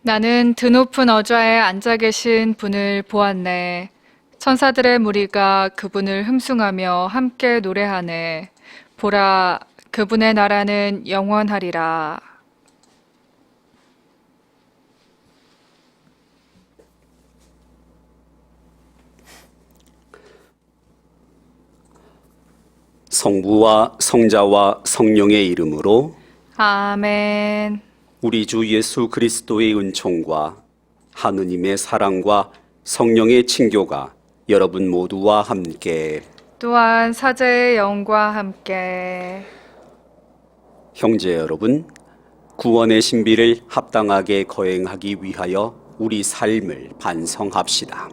나는 드높은 어좌에 앉아 계신 분을 보았네. 천사들의 무리가 그분을 흠숭하며 함께 노래하네. 보라, 그분의 나라는 영원하리라. 성부와 성자와 성령의 이름으로 아멘. 우리 주 예수 그리스도의 은총과 하느님의 사랑과 성령의 친교가 여러분 모두와 함께. 또한 사제의 영과 함께. 형제 여러분, 구원의 신비를 합당하게 거행하기 위하여 우리 삶을 반성합시다.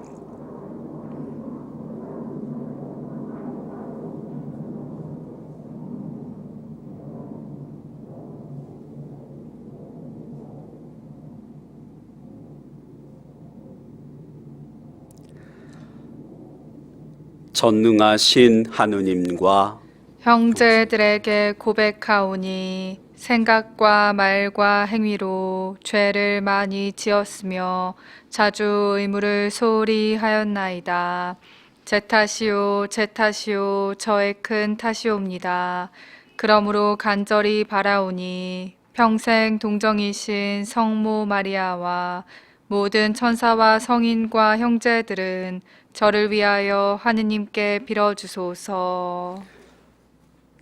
전능하신 하느님과 형제들에게 고백하오니 생각과 말과 행위로 죄를 많이 지었으며 자주 의무를 소홀히 하였나이다. 제 탓이요, 제 탓이요, 저의 큰 탓이옵니다. 그러므로 간절히 바라오니 평생 동정이신 성모 마리아와 모든 천사와 성인과 형제들은 저를 위하여 하느님께 빌어주소서.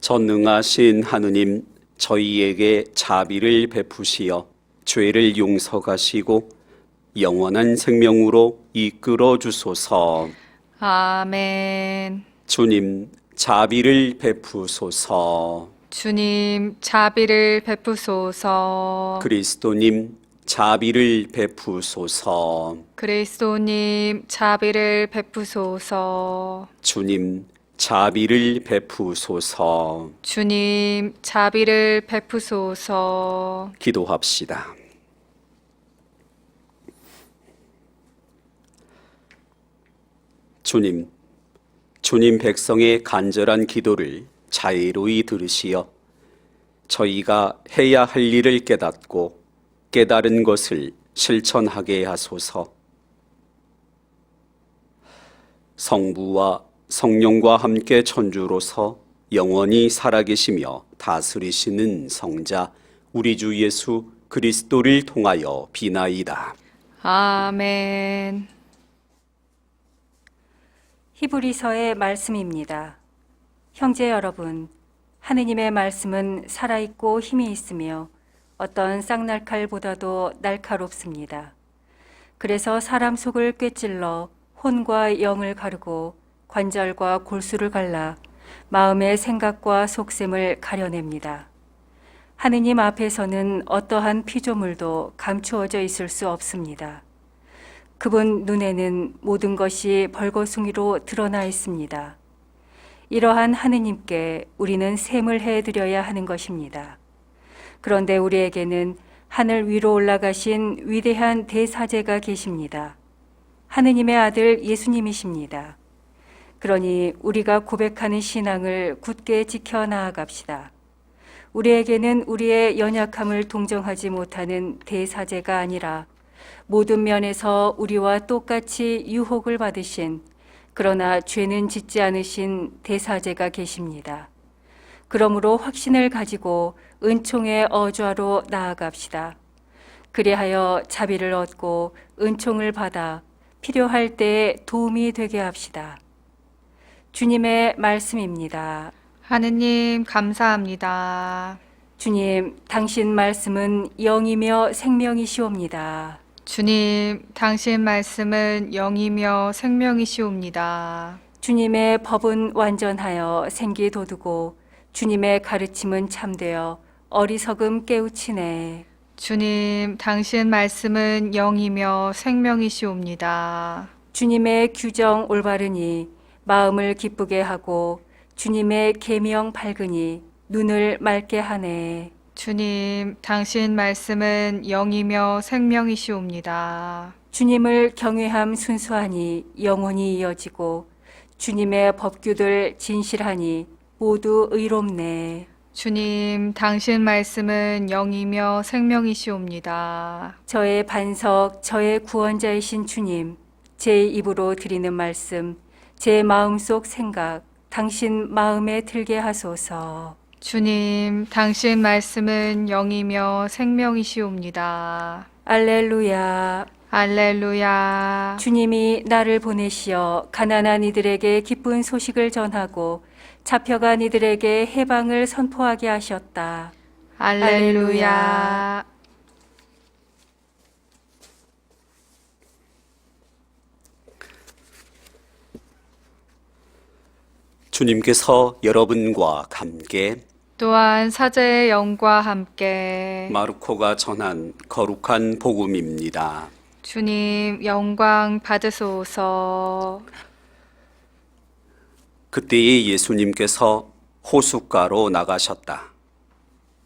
전능하신 하느님, 저희에게 자비를 베푸시어 죄를 용서하시고 영원한 생명으로 이끌어 주소서. 아멘. 주님, 자비를 베푸소서. 주님, 자비를 베푸소서. 그리스도님, 자비를 베푸소서. 그리스도님, 자비를 베푸소서. 주님, 자비를 베푸소서. 주님, 자비를 베푸소서. 기도합시다. 주님 백성의 간절한 기도를 자애로이 들으시어 저희가 해야 할 일을 깨닫고 깨달은 것을 실천하게 하소서. 성부와 성령과 함께 천주로서 영원히 살아계시며 다스리시는 성자 우리 주 예수 그리스도를 통하여 비나이다. 아멘. 히브리서의 말씀입니다. 형제 여러분, 하느님의 말씀은 살아있고 힘이 있으며 어떤 쌍날칼보다도 날카롭습니다. 그래서 사람 속을 꿰찔러 혼과 영을 가르고 관절과 골수를 갈라 마음의 생각과 속셈을 가려냅니다. 하느님 앞에서는 어떠한 피조물도 감추어져 있을 수 없습니다. 그분 눈에는 모든 것이 벌거숭이로 드러나 있습니다. 이러한 하느님께 우리는 셈을 해드려야 하는 것입니다. 그런데 우리에게는 하늘 위로 올라가신 위대한 대사제가 계십니다. 하느님의 아들 예수님이십니다. 그러니 우리가 고백하는 신앙을 굳게 지켜 나아갑시다. 우리에게는 우리의 연약함을 동정하지 못하는 대사제가 아니라 모든 면에서 우리와 똑같이 유혹을 받으신 그러나 죄는 짓지 않으신 대사제가 계십니다. 그러므로 확신을 가지고 은총의 어좌로 나아갑시다. 그리하여 자비를 얻고 은총을 받아 필요할 때에 도움이 되게 합시다. 주님의 말씀입니다. 하느님, 감사합니다. 주님, 당신 말씀은 영이며 생명이시옵니다. 주님, 당신 말씀은 영이며 생명이시옵니다. 주님의 법은 완전하여 생기 돋우고 주님의 가르침은 참되어 어리석음 깨우치네. 주님, 당신 말씀은 영이며 생명이시옵니다. 주님의 규정 올바르니 마음을 기쁘게 하고 주님의 계명 밝으니 눈을 맑게 하네. 주님, 당신 말씀은 영이며 생명이시옵니다. 주님을 경외함 순수하니 영원히 이어지고 주님의 법규들 진실하니 모두 의롭네. 주님, 당신 말씀은 영이며 생명이시옵니다. 저의 반석, 저의 구원자이신 주님, 제 입으로 드리는 말씀, 제 마음속 생각, 당신 마음에 들게 하소서. 주님, 당신 말씀은 영이며 생명이시옵니다. 알렐루야. 알렐루야. 주님이 나를 보내시어 가난한 이들에게 기쁜 소식을 전하고 잡혀간 이들에게 해방을 선포하게 하셨다. 알렐루야. 주님께서 여러분과 함께 또한 사제의 영과 함께 마르코가 전한 거룩한 복음입니다. 주님 영광 받으소서. 그때에 예수님께서 호숫가로 나가셨다.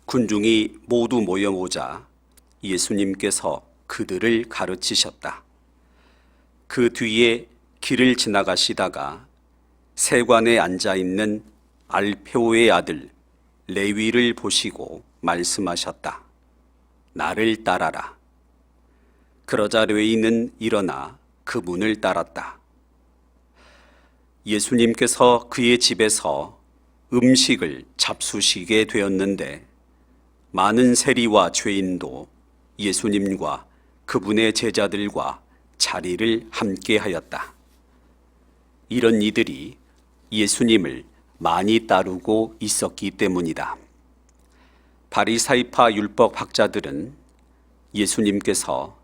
군중이 모두 모여오자 예수님께서 그들을 가르치셨다. 그 뒤에 길을 지나가시다가 세관에 앉아있는 알페오의 아들 레위를 보시고 말씀하셨다. 나를 따라라. 그러자 레위는 일어나 그분을 따랐다. 예수님께서 그의 집에서 음식을 잡수시게 되었는데 많은 세리와 죄인도 예수님과 그분의 제자들과 자리를 함께 하였다. 이런 이들이 예수님을 많이 따르고 있었기 때문이다. 바리사이파 율법 학자들은 예수님께서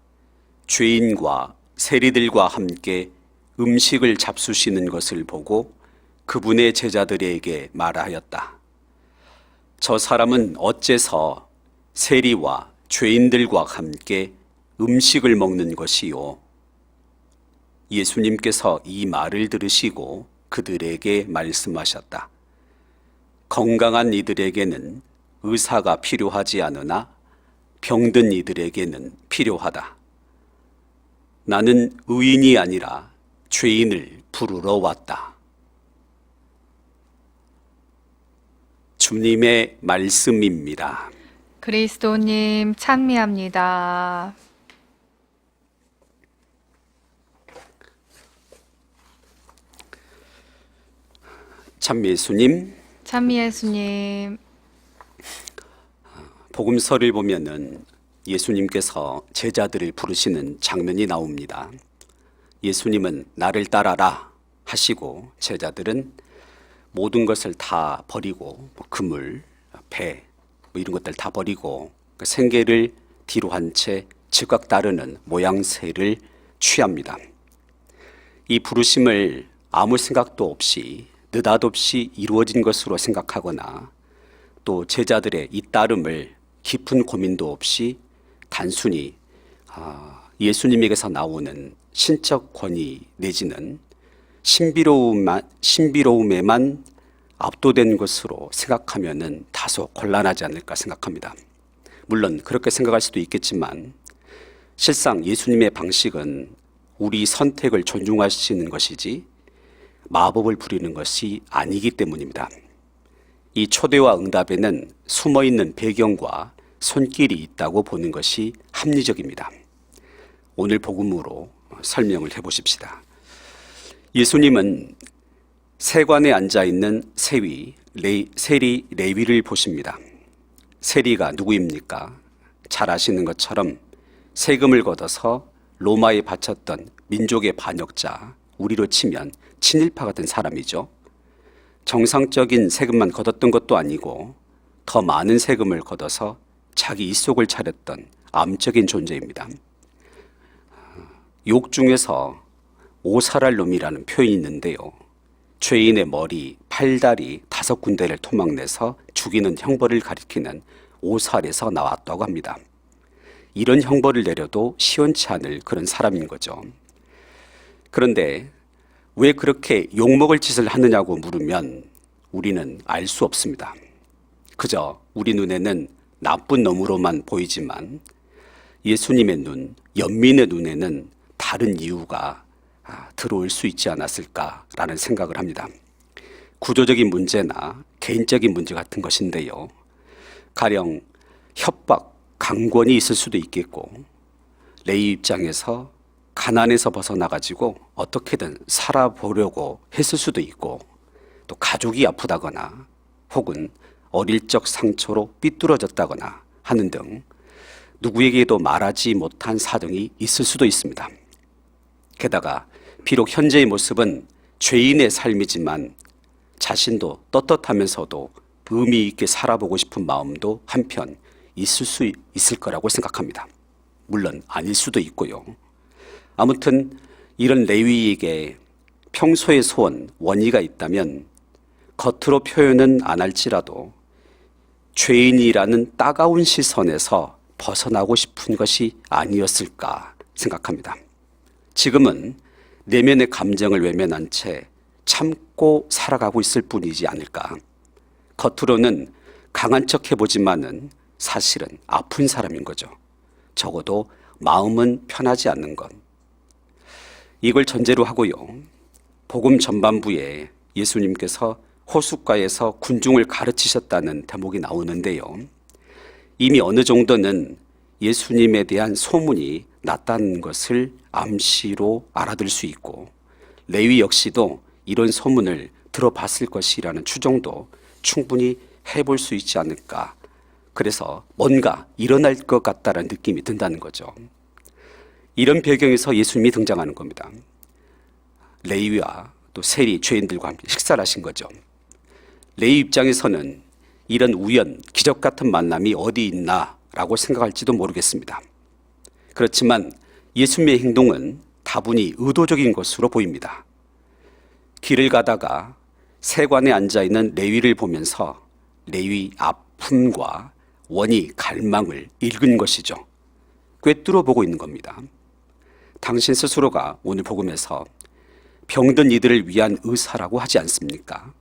죄인과 세리들과 함께 음식을 잡수시는 것을 보고 그분의 제자들에게 말하였다. 저 사람은 어째서 세리와 죄인들과 함께 음식을 먹는 것이요? 예수님께서 이 말을 들으시고 그들에게 말씀하셨다. 건강한 이들에게는 의사가 필요하지 않으나 병든 이들에게는 필요하다. 나는 의인이 아니라 죄인을 부르러 왔다. 주님의 말씀입니다. 그리스도님 찬미합니다. 참 예수님, 찬미 예수님. 복음서를 보면은 예수님께서 제자들을 부르시는 장면이 나옵니다. 예수님은 나를 따라라 하시고 제자들은 모든 것을 다 버리고 그물, 배 이런 것들 다 버리고 생계를 뒤로 한 채 즉각 따르는 모양새를 취합니다. 이 부르심을 아무 생각도 없이 느닷없이 이루어진 것으로 생각하거나 또 제자들의 이 따름을 깊은 고민도 없이 단순히 예수님에게서 나오는 신적 권위 내지는 신비로움에만 압도된 것으로 생각하면은 다소 곤란하지 않을까 생각합니다. 물론 그렇게 생각할 수도 있겠지만 실상 예수님의 방식은 우리 선택을 존중하시는 것이지 마법을 부리는 것이 아니기 때문입니다. 이 초대와 응답에는 숨어있는 배경과 손길이 있다고 보는 것이 합리적입니다. 오늘 복음으로 설명을 해보십시다. 예수님은 세관에 앉아있는 세리 레위를 보십니다. 세리가 누구입니까? 잘 아시는 것처럼 세금을 걷어서 로마에 바쳤던 민족의 반역자, 우리로 치면 친일파 같은 사람이죠. 정상적인 세금만 걷었던 것도 아니고 더 많은 세금을 걷어서 자기 입속을 차렸던 암적인 존재입니다. 욕 중에서 오살할 놈이라는 표현이 있는데요. 죄인의 머리, 팔다리 5군데를 토막내서 죽이는 형벌을 가리키는 오살에서 나왔다고 합니다. 이런 형벌을 내려도 시원치 않을 그런 사람인 거죠. 그런데 왜 그렇게 욕먹을 짓을 하느냐고 물으면 우리는 알 수 없습니다. 그저 우리 눈에는 나쁜 놈으로만 보이지만 예수님의 눈, 연민의 눈에는 다른 이유가 들어올 수 있지 않았을까라는 생각을 합니다. 구조적인 문제나 개인적인 문제 같은 것인데요. 가령 협박, 강권이 있을 수도 있겠고, 레위 입장에서 가난에서 벗어나가지고 어떻게든 살아보려고 했을 수도 있고, 또 가족이 아프다거나 혹은 어릴 적 상처로 삐뚤어졌다거나 하는 등 누구에게도 말하지 못한 사정이 있을 수도 있습니다. 게다가 비록 현재의 모습은 죄인의 삶이지만 자신도 떳떳하면서도 의미 있게 살아보고 싶은 마음도 한편 있을 수 있을 거라고 생각합니다. 물론 아닐 수도 있고요. 아무튼 이런 레위에게 평소의 소원, 원의가 있다면 겉으로 표현은 안 할지라도 죄인이라는 따가운 시선에서 벗어나고 싶은 것이 아니었을까 생각합니다. 지금은 내면의 감정을 외면한 채 참고 살아가고 있을 뿐이지 않을까. 겉으로는 강한 척 해보지만은 사실은 아픈 사람인 거죠. 적어도 마음은 편하지 않는 것. 이걸 전제로 하고요. 복음 전반부에 예수님께서 호숫가에서 군중을 가르치셨다는 대목이 나오는데요. 이미 어느 정도는 예수님에 대한 소문이 났다는 것을 암시로 알아들 수 있고, 레위 역시도 이런 소문을 들어봤을 것이라는 추정도 충분히 해볼 수 있지 않을까. 그래서 뭔가 일어날 것 같다는 느낌이 든다는 거죠. 이런 배경에서 예수님이 등장하는 겁니다. 레위와 또 세리 죄인들과 함께 식사를 하신 거죠. 레위 입장에서는 이런 우연, 기적 같은 만남이 어디 있나라고 생각할지도 모르겠습니다. 그렇지만 예수님의 행동은 다분히 의도적인 것으로 보입니다. 길을 가다가 세관에 앉아있는 레위를 보면서 레위 아픔과 원이 갈망을 읽은 것이죠. 꿰뚫어 보고 있는 겁니다. 당신 스스로가 오늘 복음에서 병든 이들을 위한 의사라고 하지 않습니까?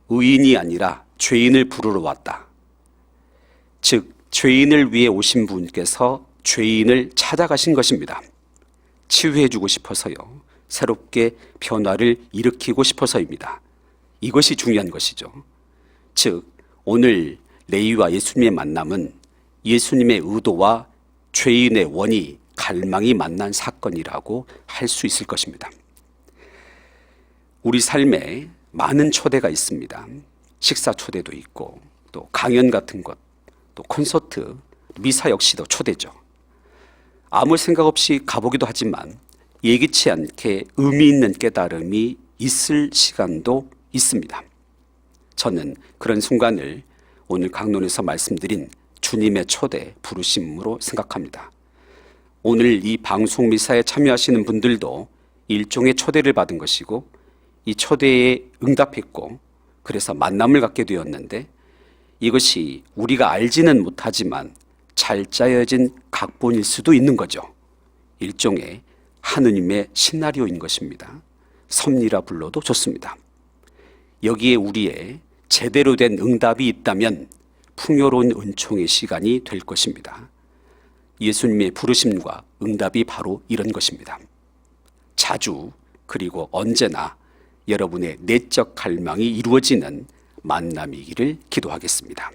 의인이 아니라 죄인을 부르러 왔다. 즉 죄인을 위해 오신 분께서 죄인을 찾아가신 것입니다. 치유해주고 싶어서요. 새롭게 변화를 일으키고 싶어서입니다. 이것이 중요한 것이죠. 즉 오늘 레위와 예수님의 만남은 예수님의 의도와 죄인의 원이 갈망이 만난 사건이라고 할 수 있을 것입니다. 우리 삶에 많은 초대가 있습니다. 식사 초대도 있고 또 강연 같은 것, 또 콘서트, 미사 역시도 초대죠. 아무 생각 없이 가보기도 하지만 예기치 않게 의미 있는 깨달음이 있을 시간도 있습니다. 저는 그런 순간을 오늘 강론에서 말씀드린 주님의 초대, 부르심으로 생각합니다. 오늘 이 방송 미사에 참여하시는 분들도 일종의 초대를 받은 것이고 이 초대에 응답했고 그래서 만남을 갖게 되었는데 이것이 우리가 알지는 못하지만 잘 짜여진 각본일 수도 있는 거죠. 일종의 하느님의 시나리오인 것입니다. 섭리라 불러도 좋습니다. 여기에 우리의 제대로 된 응답이 있다면 풍요로운 은총의 시간이 될 것입니다. 예수님의 부르심과 응답이 바로 이런 것입니다. 자주 그리고 언제나 여러분의 내적 갈망이 이루어지는 만남이기를 기도하겠습니다.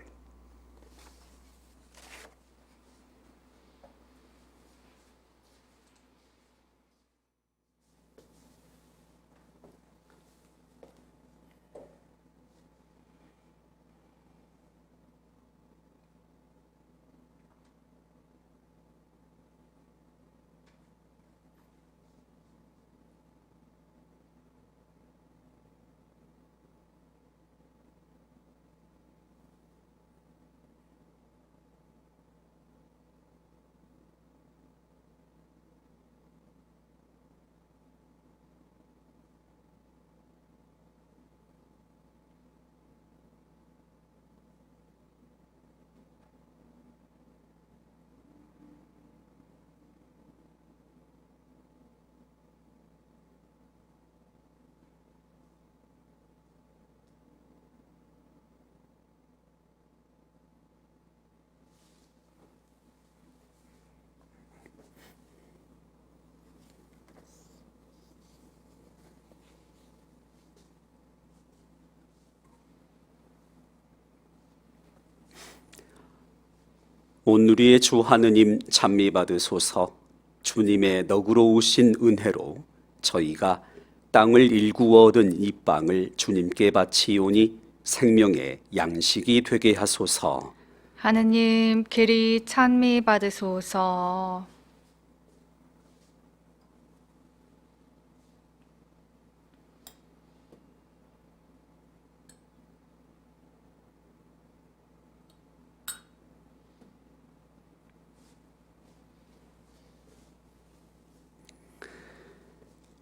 온누리의 주 하느님 찬미 받으소서. 주님의 너그러우신 은혜로 저희가 땅을 일구어 얻은 이 빵을 주님께 바치오니 생명의 양식이 되게 하소서. 하느님 길이 찬미 받으소서.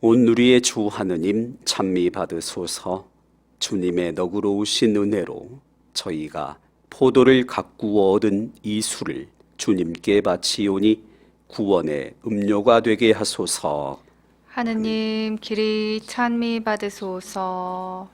온누리의 주 하느님 찬미 받으소서. 주님의 너그러우신 은혜로 저희가 포도를 가꾸어 얻은 이 술을 주님께 바치오니 구원의 음료가 되게 하소서. 하느님 길이 찬미 받으소서.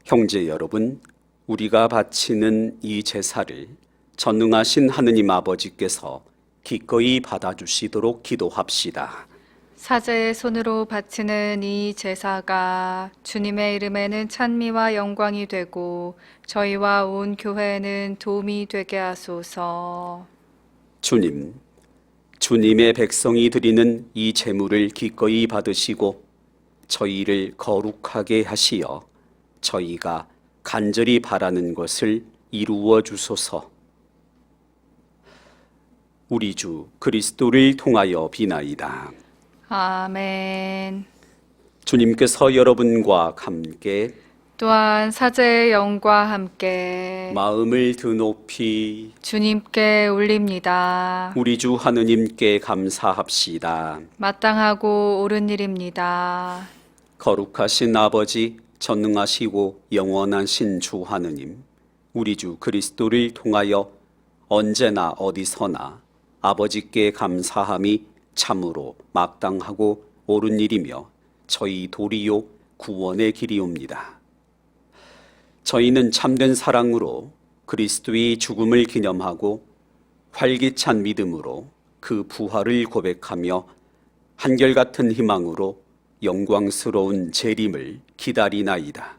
형제 여러분, 우리가 바치는 이 제사를 전능하신 하느님 아버지께서 기꺼이 받아주시도록 기도합시다. 사제의 손으로 바치는 이 제사가 주님의 이름에는 찬미와 영광이 되고 저희와 온 교회에는 도움이 되게 하소서. 주님, 주님의 백성이 드리는 이 제물을 기꺼이 받으시고 저희를 거룩하게 하시어 저희가 간절히 바라는 것을 이루어 주소서. 우리 주 그리스도를 통하여 비나이다. 아멘. 주님께서 여러분과 함께 또한 사제의 영과 함께 마음을 드높이 주님께 올립니다. 우리 주 하느님께 감사합시다. 마땅하고 옳은 일입니다. 거룩하신 아버지, 전능하시고 영원하신 주 하느님, 우리 주 그리스도를 통하여 언제나 어디서나 아버지께 감사함이 참으로 마땅하고 옳은 일이며 저희 도리요 구원의 길이옵니다. 저희는 참된 사랑으로 그리스도의 죽음을 기념하고 활기찬 믿음으로 그 부활을 고백하며 한결같은 희망으로 영광스러운 재림을 기다리나이다.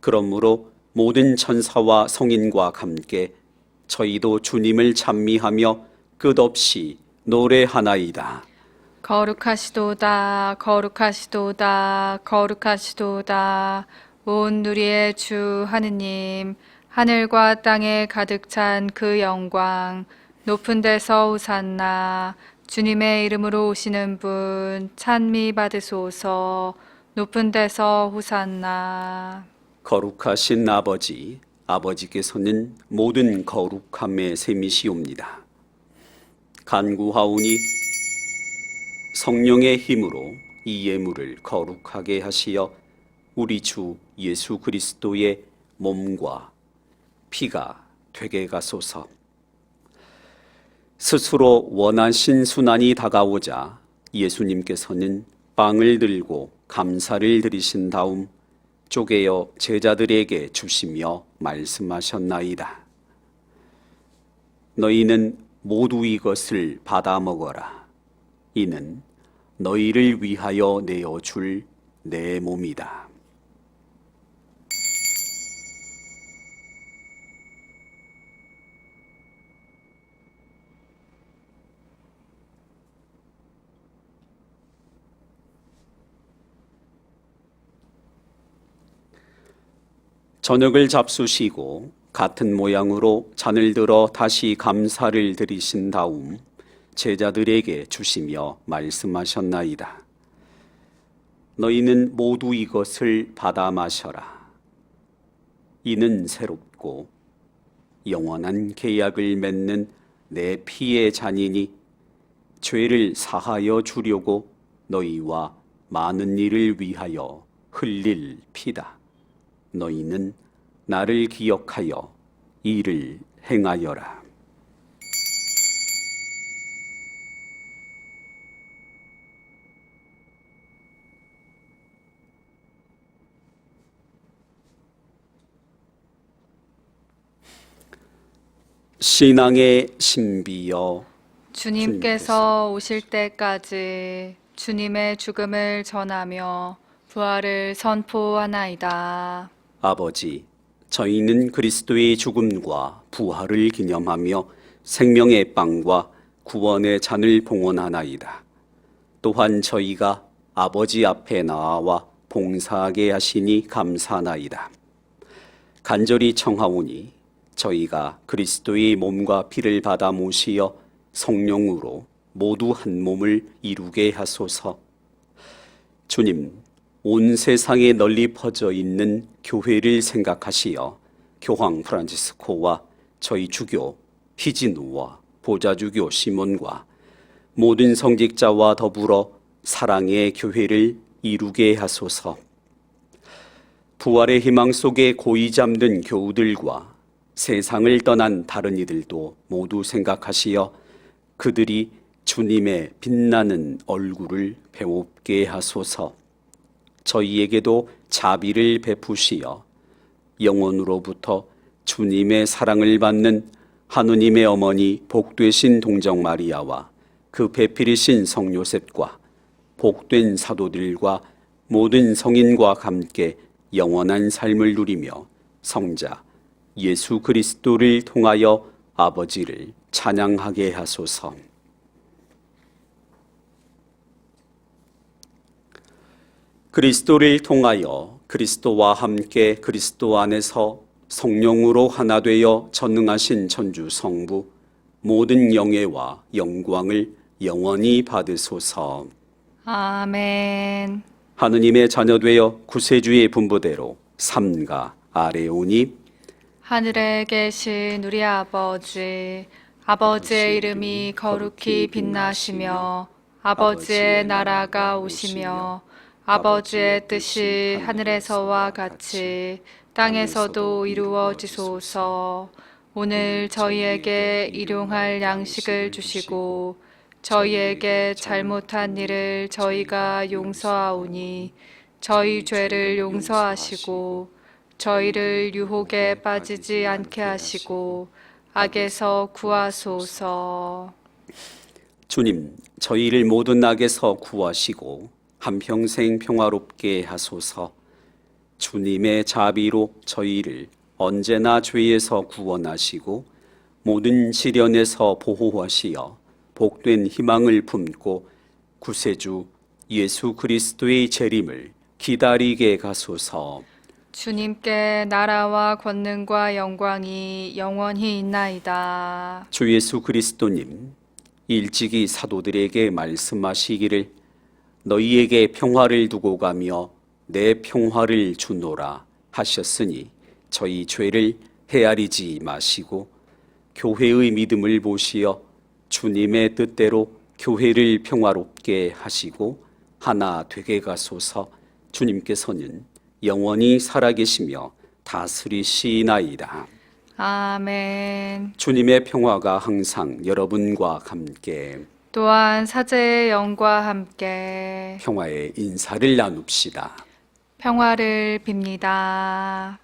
그러므로 모든 천사와 성인과 함께 저희도 주님을 찬미하며 끝없이 노래하나이다. 거룩하시도다, 거룩하시도다, 거룩하시도다. 온 누리의 주 하느님, 하늘과 땅에 가득 찬 그 영광, 높은 데서 호산나. 주님의 이름으로 오시는 분 찬미 받으소서. 높은 데서 호산나. 거룩하신 아버지, 아버지께서는 모든 거룩함의 셈이시옵니다. 간구하오니 성령의 힘으로 이 예물을 거룩하게 하시어 우리 주 예수 그리스도의 몸과 피가 되게 가소서. 스스로 원하신 순환이 다가오자 예수님께서는 빵을 들고 감사를 드리신 다음 쪼개어 제자들에게 주시며 말씀하셨나이다. 너희는 모두 이것을 받아 먹어라. 이는 너희를 위하여 내어줄 내 몸이다. 저녁을 잡수시고 같은 모양으로 잔을 들어 다시 감사를 드리신 다음 제자들에게 주시며 말씀하셨나이다. 너희는 모두 이것을 받아 마셔라. 이는 새롭고 영원한 계약을 맺는 내 피의 잔이니 죄를 사하여 주려고 너희와 많은 일을 위하여 흘릴 피다. 너희는 나를 기억하여 이를 행하여라. 신앙의 신비여 주님께서 오실 때까지 주님의 죽음을 전하며 부활을 선포하나이다. 아버지, 저희는 그리스도의 죽음과 부활을 기념하며 생명의 빵과 구원의 잔을 봉헌하나이다. 또한 저희가 아버지 앞에 나와 봉사하게 하시니 감사하나이다. 간절히 청하오니 저희가 그리스도의 몸과 피를 받아 모시어 성령으로 모두 한 몸을 이루게 하소서. 주님, 온 세상에 널리 퍼져 있는 교회를 생각하시어 교황 프란치스코와 저희 주교 희진우와 보좌주교 시몬과 모든 성직자와 더불어 사랑의 교회를 이루게 하소서. 부활의 희망 속에 고이 잠든 교우들과 세상을 떠난 다른 이들도 모두 생각하시어 그들이 주님의 빛나는 얼굴을 배웁게 하소서. 저희에게도 자비를 베푸시어 영원으로부터 주님의 사랑을 받는 하느님의 어머니 복되신 동정 마리아와 그 배필이신 성 요셉과 복된 사도들과 모든 성인과 함께 영원한 삶을 누리며 성자 예수 그리스도를 통하여 아버지를 찬양하게 하소서. 그리스도를 통하여 그리스도와 함께 그리스도 안에서 성령으로 하나 되어 전능하신 천주 성부 모든 영예와 영광을 영원히 받으소서. 아멘. 하느님의 자녀 되어 구세주의 분부대로 삼가 아뢰오니 하늘에 계신 우리 아버지, 아버지의 이름이 거룩히 빛나시며 아버지의 나라가 오시며 아버지의 뜻이 하늘에서와 같이 땅에서도 이루어지소서. 오늘 저희에게 일용할 양식을 주시고 저희에게 잘못한 일을 저희가 용서하오니 저희 죄를 용서하시고 저희를 유혹에 빠지지 않게 하시고 악에서 구하소서. 주님, 저희를 모든 악에서 구하시고 한평생 평화롭게 하소서. 주님의 자비로 저희를 언제나 죄에서 구원하시고 모든 시련에서 보호하시어 복된 희망을 품고 구세주 예수 그리스도의 재림을 기다리게 가소서. 주님께 나라와 권능과 영광이 영원히 있나이다. 주 예수 그리스도님, 일찍이 사도들에게 말씀하시기를 너희에게 평화를 두고 가며 내 평화를 주노라 하셨으니 저희 죄를 헤아리지 마시고 교회의 믿음을 보시어 주님의 뜻대로 교회를 평화롭게 하시고 하나 되게 가소서. 주님께서는 영원히 살아계시며 다스리시나이다. 아멘. 주님의 평화가 항상 여러분과 함께 또한 사제의 영과 함께 평화의 인사를 나눕시다. 평화를 빕니다.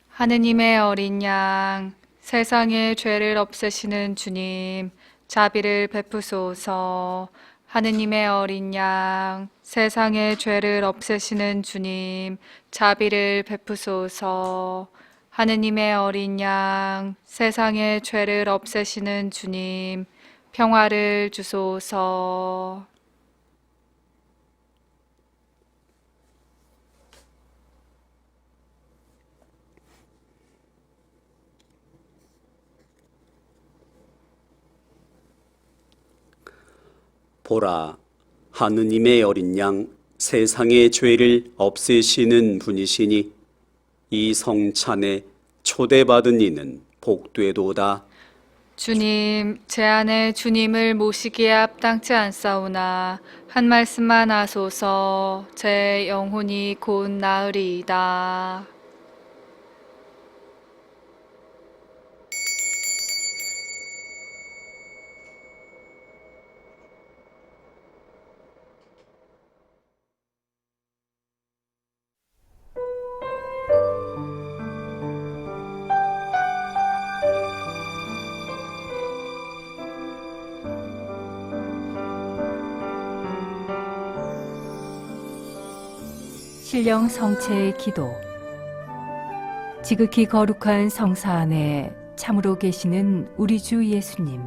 하느님의 어린 양, 세상의 죄를 없애시는 주님, 자비를 베푸소서. 하느님의 어린 양, 세상의 죄를 없애시는 주님, 자비를 베푸소서. 하느님의 어린 양, 세상의 죄를 없애시는 주님, 평화를 주소서. 보라, 하느님의 어린 양, 세상의 죄를 없애시는 분이시니 이 성찬에 초대받은 이는 복되도다. 주님, 제 안에 주님을 모시기에 합당치 않사오나 한 말씀만 하소서. 제 영혼이 곧 나으리이다. 신령 성체의 기도. 지극히 거룩한 성사 안에 참으로 계시는 우리 주 예수님.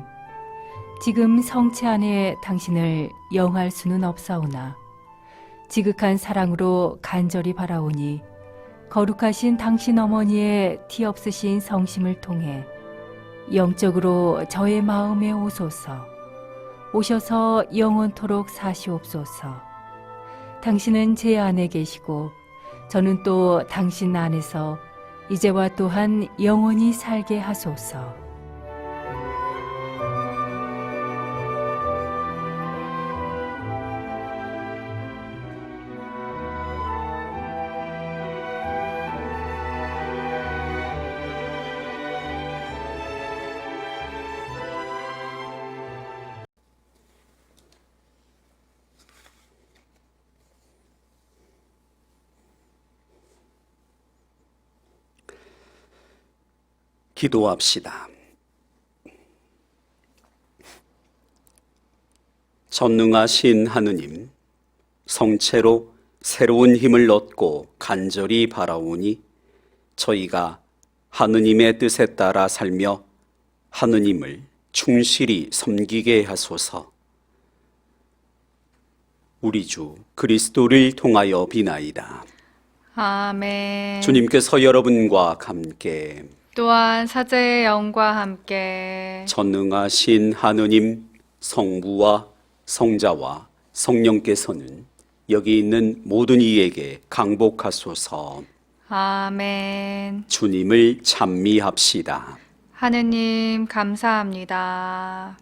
지금 성체 안에 당신을 영할 수는 없사오나 지극한 사랑으로 간절히 바라오니 거룩하신 당신 어머니의 티 없으신 성심을 통해 영적으로 저의 마음에 오소서. 오셔서 영원토록 사시옵소서. 당신은 제 안에 계시고 저는 또 당신 안에서 이제와 또한 영원히 살게 하소서. 기도합시다. 전능하신 하느님, 성체로 새로운 힘을 얻고 간절히 바라오니 저희가 하느님의 뜻에 따라 살며 하느님을 충실히 섬기게 하소서. 우리 주 그리스도를 통하여 비나이다. 아멘. 주님께서 여러분과 함께 또한 사제의 영과 함께 전능하신 하느님, 성부와 성자와 성령께서는 여기 있는 모든 이에게 강복하소서. 아멘. 주님을 찬미합시다. 하느님 감사합니다.